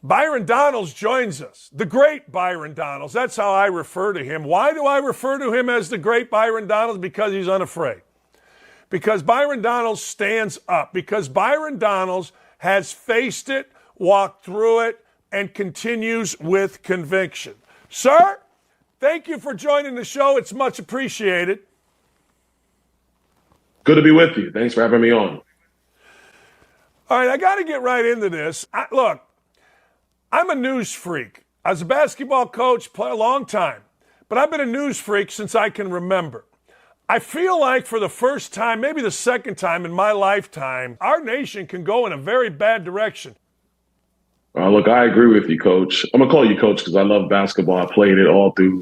Byron Donalds joins us. The great Byron Donalds. That's how I refer to him. Why do I refer to him as the great Byron Donalds? Because he's unafraid. Because Byron Donalds stands up. Because Byron Donalds has faced it, walked through it, and continues with conviction. Sir, thank you for joining the show. It's much appreciated. Good to be with you. Thanks for having me on. All right, I got to get right into this. Look, I'm a news freak. I was a basketball coach, play a long time, but I've been a news freak since I can remember. I feel like for the first time, maybe the second time in my lifetime, our nation can go in a very bad direction. Look, I agree with you, Coach. I'm going to call you Coach because I love basketball. I played it all through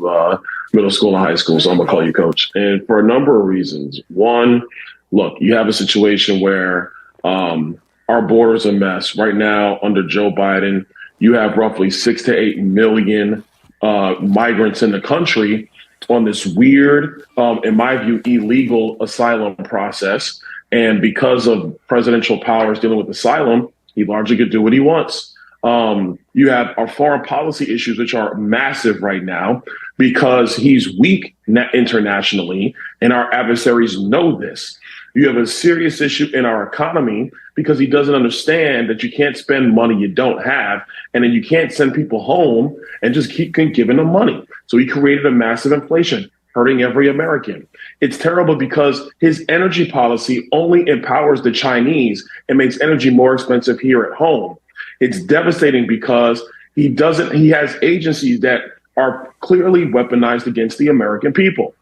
middle school and high school, so I'm going to call you Coach. And for a number of reasons. One, look, you have a situation where our border's a mess. Right now, under Joe Biden, you have roughly 6 to 8 million migrants in the country on this weird, in my view, illegal asylum process. And because of presidential powers dealing with asylum, he largely could do what he wants. You have our foreign policy issues, which are massive right now because he's weak internationally, and our adversaries know this. You have a serious issue in our economy because he doesn't understand that you can't spend money you don't have, and then you can't send people home and just keep giving them money. So he created a massive inflation, hurting every American. It's terrible because his energy policy only empowers the Chinese and makes energy more expensive here at home. It's devastating because he has agencies that are clearly weaponized against the American people.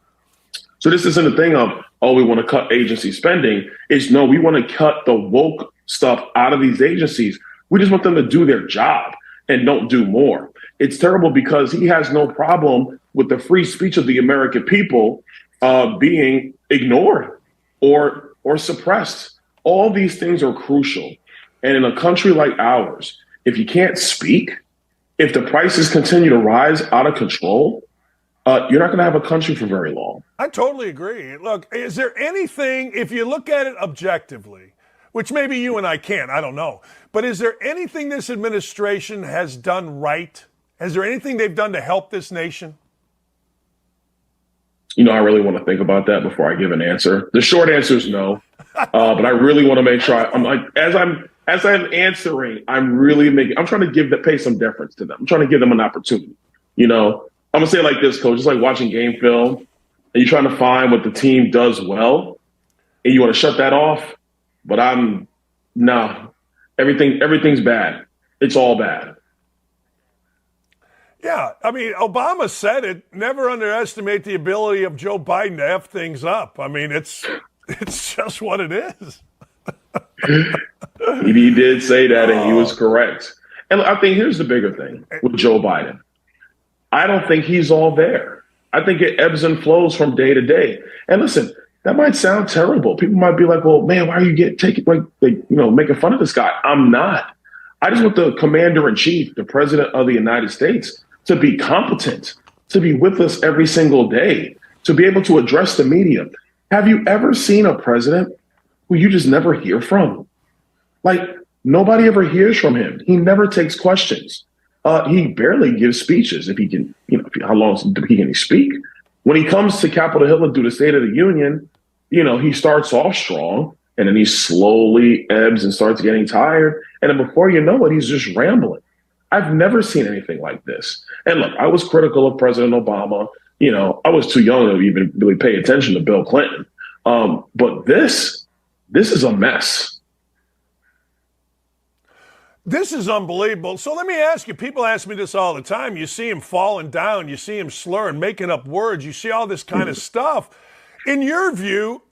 So this isn't a thing of, oh, we want to cut agency spending. It's no, we want to cut the woke stuff out of these agencies. We just want them to do their job and don't do more. It's terrible because he has no problem with the free speech of the American people being ignored or suppressed. All these things are crucial. And in a country like ours, if you can't speak, if the prices continue to rise out of control, you're not going to have a country for very long. I totally agree. Look, is there anything, if you look at it objectively, which maybe you and I can't, I don't know, but is there anything this administration has done right? Is there anything they've done to help this nation? You know, I really want to think about that before I give an answer. The short answer is no, but I really want to make sure as I'm answering, I'm trying to pay some deference to them. I'm trying to give them an opportunity. You know, I'm gonna say it like this, Coach. It's like watching game film and you're trying to find what the team does well and you want to shut that off. But everything's bad. It's all bad. Yeah, I mean, Obama said it, never underestimate the ability of Joe Biden to F things up. I mean, it's just what it is. He did say that, and he was correct. And I think here's the bigger thing with Joe Biden. I don't think he's all there. I think it ebbs and flows from day to day. And listen, that might sound terrible. People might be like, well, man, why are you making fun of this guy? I'm not. I just want the commander in chief, the president of the United States, to be competent, to be with us every single day, to be able to address the media. Have you ever seen a president who you just never hear from? Like, nobody ever hears from him. He never takes questions. He barely gives speeches if he can, how long can he speak? When he comes to Capitol Hill and do the State of the Union, he starts off strong and then he slowly ebbs and starts getting tired. And then before you know it, he's just rambling. I've never seen anything like this. And look, I was critical of President Obama. I was too young to even really pay attention to Bill Clinton. But this is a mess. This is unbelievable. So let me ask you, people ask me this all the time. You see him falling down. You see him slurring, making up words. You see all this kind of stuff. In your view,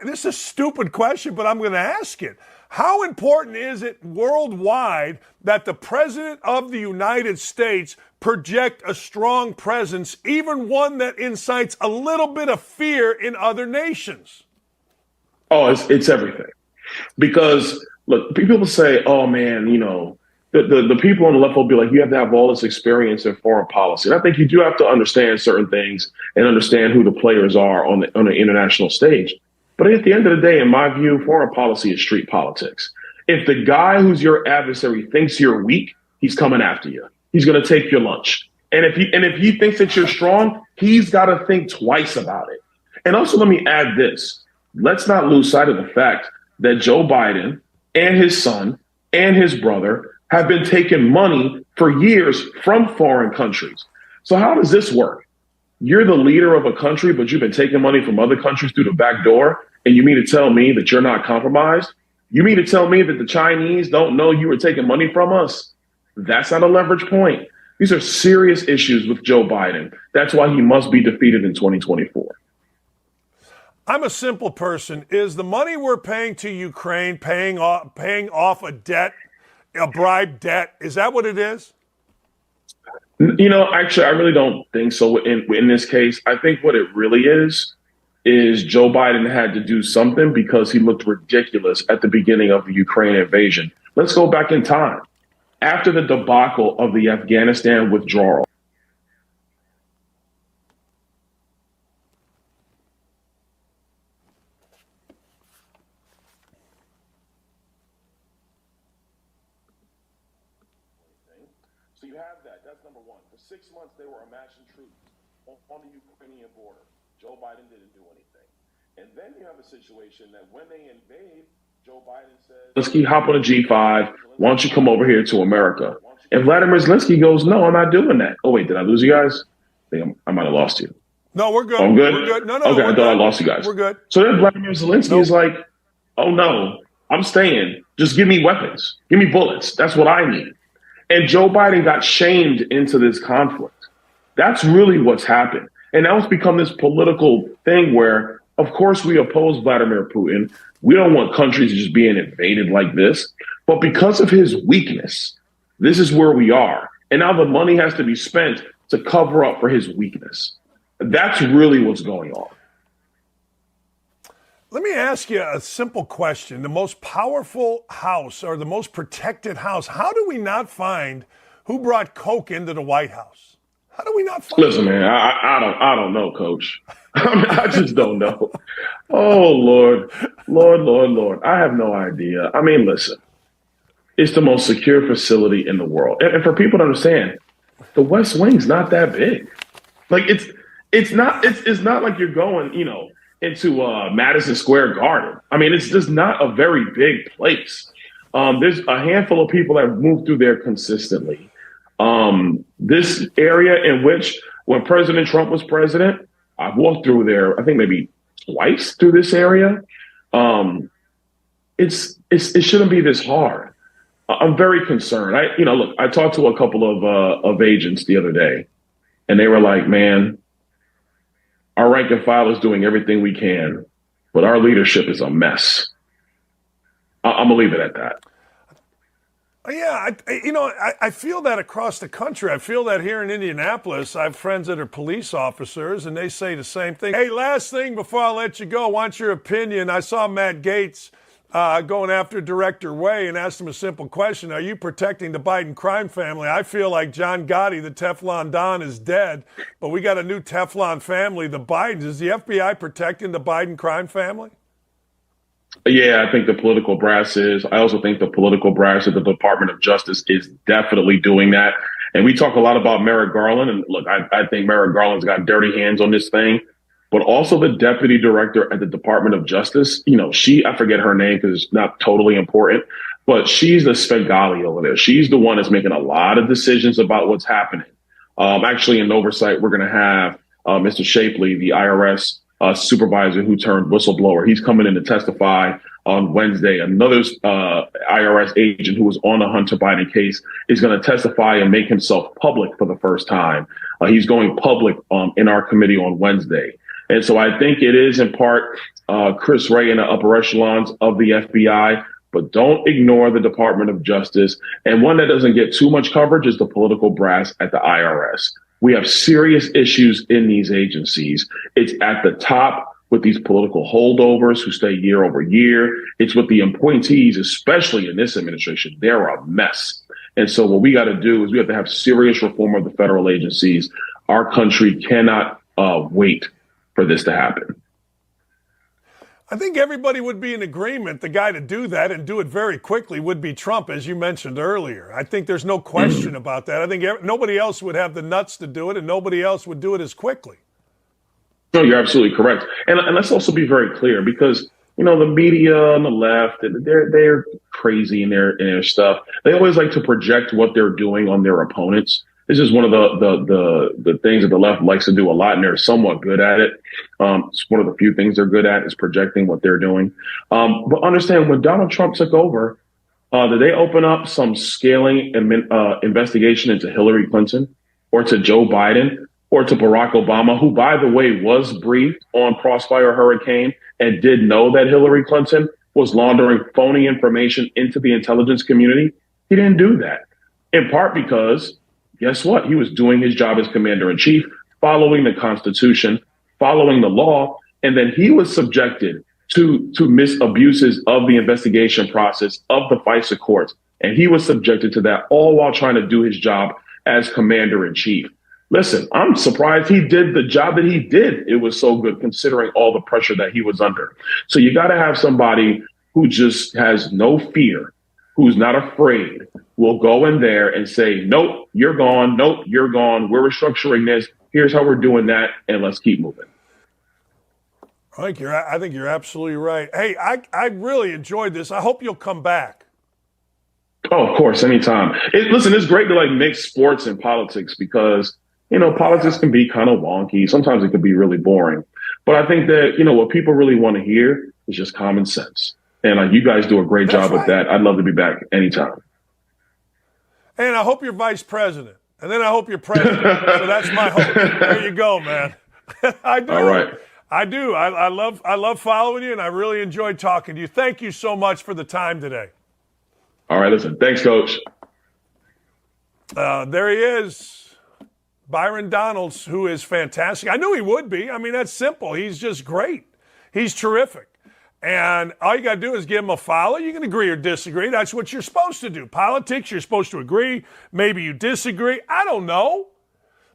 this is a stupid question, but I'm going to ask it. How important is it worldwide that the President of the United States project a strong presence, even one that incites a little bit of fear in other nations? Oh, it's everything. Because, look, people say, oh, man, the people on the left will be like, you have to have all this experience in foreign policy. And I think you do have to understand certain things and understand who the players are on the international stage. But at the end of the day, in my view, foreign policy is street politics. If the guy who's your adversary thinks you're weak, he's coming after you. He's going to take your lunch. And if he thinks that you're strong, he's got to think twice about it. And also, let me add this. Let's not lose sight of the fact that Joe Biden and his son and his brother have been taking money for years from foreign countries. So how does this work? You're the leader of a country, but you've been taking money from other countries through the back door, and you mean to tell me that you're not compromised? You mean to tell me that the Chinese don't know you were taking money from us? That's not a leverage point. These are serious issues with Joe Biden. That's why he must be defeated in 2024. I'm a simple person. Is the money we're paying to Ukraine paying off a debt, a bribe debt? Is that what it is? Actually, I really don't think so in this case. I think what it really is Joe Biden had to do something because he looked ridiculous at the beginning of the Ukraine invasion. Let's go back in time. After the debacle of the Afghanistan withdrawal, so you have that. That's number one. For 6 months, they were amassing troops on the Ukrainian border. Joe Biden didn't do anything. And then you have a situation that when they invade, Joe Biden says, Zelensky, hop on a G5. Why don't you come over here to America? And Vladimir Zelensky goes, no, I'm not doing that. Oh, wait, did I lose you guys? I might have lost you. No, we're good. Oh, I'm good? We're good. No, okay, I thought good. I lost you guys. We're good. So then Vladimir Zelensky is like, oh, no, I'm staying. Just give me weapons. Give me bullets. That's what I need. And Joe Biden got shamed into this conflict. That's really what's happened. And now it's become this political thing where, of course, we oppose Vladimir Putin. We don't want countries just being invaded like this. But because of his weakness, this is where we are. And now the money has to be spent to cover up for his weakness. That's really what's going on. Let me ask you a simple question. The most powerful house or the most protected house, how do we not find who brought Coke into the White House? How do we not find Listen, man, I don't know, Coach. I just don't know. Oh, Lord. I have no idea. I mean, listen, it's the most secure facility in the world. And for people to understand, the West Wing's not that big. Like it's not like you're going, into Madison Square Garden. I mean, it's just not a very big place. There's a handful of people that move through there consistently. This area in which when President Trump was president, I've walked through there, I think maybe twice through this area. It shouldn't be this hard. I'm very concerned. I talked to a couple of agents the other day, and they were like, man, our rank and file is doing everything we can, but our leadership is a mess. I'm going to leave it at that. Yeah, I feel that across the country. I feel that here in Indianapolis. I have friends that are police officers, and they say the same thing. Hey, last thing before I let you go, I want your opinion. I saw Matt Gaetz going after Director Way and asked him a simple question. Are you protecting the Biden crime family? I feel like John Gotti, the Teflon Don, is dead, but we got a new Teflon family, the Bidens. Is the FBI protecting the Biden crime family? Yeah, I think the political brass is. I also think the political brass of the Department of Justice is definitely doing that. And we talk a lot about Merrick Garland. And look, I think Merrick Garland's got dirty hands on this thing. But also the deputy director at the Department of Justice, I forget her name because it's not totally important, but she's the Svengali over there. She's the one that's making a lot of decisions about what's happening. Actually, in oversight, we're going to have Mr. Shapley, the IRS supervisor who turned whistleblower. He's coming in to testify on Wednesday. Another IRS agent who was on the Hunter Biden case is going to testify and make himself public for the first time. He's going public in our committee on Wednesday. And so I think it is in part Chris Wray in the upper echelons of the FBI, but don't ignore the Department of Justice. And one that doesn't get too much coverage is the political brass at the IRS. We have serious issues in these agencies. It's at the top with these political holdovers who stay year over year. It's with the appointees, especially in this administration. They're a mess. And so what we got to do is we have to have serious reform of the federal agencies. Our country cannot wait for this to happen. I think everybody would be in agreement. The guy to do that and do it very quickly would be Trump, as you mentioned earlier. I think there's no question about that. I think nobody else would have the nuts to do it, and nobody else would do it as quickly. No, you're absolutely correct. And let's also be very clear, because the media on the left, they're crazy in their stuff. They always like to project what they're doing on their opponents. This is one of the things that the left likes to do a lot, and they're somewhat good at it. It's one of the few things they're good at is projecting what they're doing. But understand, when Donald Trump took over, did they open up some scaling investigation into Hillary Clinton or to Joe Biden or to Barack Obama, who, by the way, was briefed on Crossfire Hurricane and did know that Hillary Clinton was laundering phony information into the intelligence community? He didn't do that, in part because, guess what? He was doing his job as commander in chief, following the Constitution, following the law, and then he was subjected to abuses of the investigation process of the FISA courts. And he was subjected to that, all while trying to do his job as commander in chief. Listen, I'm surprised he did the job that he did. It was so good considering all the pressure that he was under. So you got to have somebody who just has no fear, who's not afraid, will go in there and say, nope, you're gone. Nope, you're gone. We're restructuring this. Here's how we're doing that. And let's keep moving. I think you're absolutely right. Hey, I really enjoyed this. I hope you'll come back. Oh, of course, anytime. Listen, it's great to mix sports and politics, because politics can be kind of wonky. Sometimes it can be really boring. But I think that, what people really want to hear is just common sense. And you guys do a great job with that. I'd love to be back anytime. And I hope you're vice president. And then I hope you're president. So that's my hope. There you go, man. I do. All right. I do. I love following you, and I really enjoyed talking to you. Thank you so much for the time today. All right, listen. Thanks, Coach. There he is. Byron Donalds, who is fantastic. I knew he would be. I mean, that's simple. He's just great. He's terrific. And all you got to do is give him a follow. You can agree or disagree. That's what you're supposed to do. Politics, you're supposed to agree. Maybe you disagree. I don't know.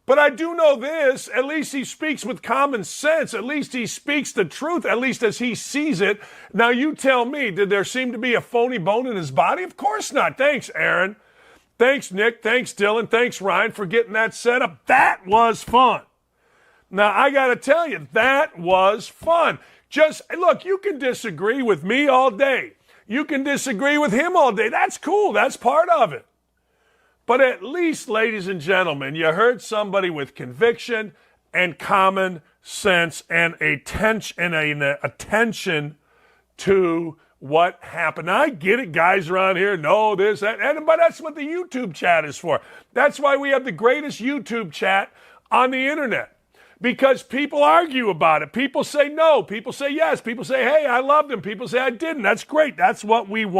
But I do know this. At least he speaks with common sense. At least he speaks the truth, at least as he sees it. Now, you tell me, did there seem to be a phony bone in his body? Of course not. Thanks, Aaron. Thanks, Nick. Thanks, Dylan. Thanks, Ryan, for getting that set up. That was fun. Now, I got to tell you, that was fun. Just, look, you can disagree with me all day. You can disagree with him all day. That's cool. That's part of it. But at least, ladies and gentlemen, you heard somebody with conviction and common sense and an attention to what happened. I get it, guys around here know this, that, but that's what the YouTube chat is for. That's why we have the greatest YouTube chat on the internet, because people argue about it. People say no. People say yes. People say, hey, I loved him. People say I didn't. That's great. That's what we want.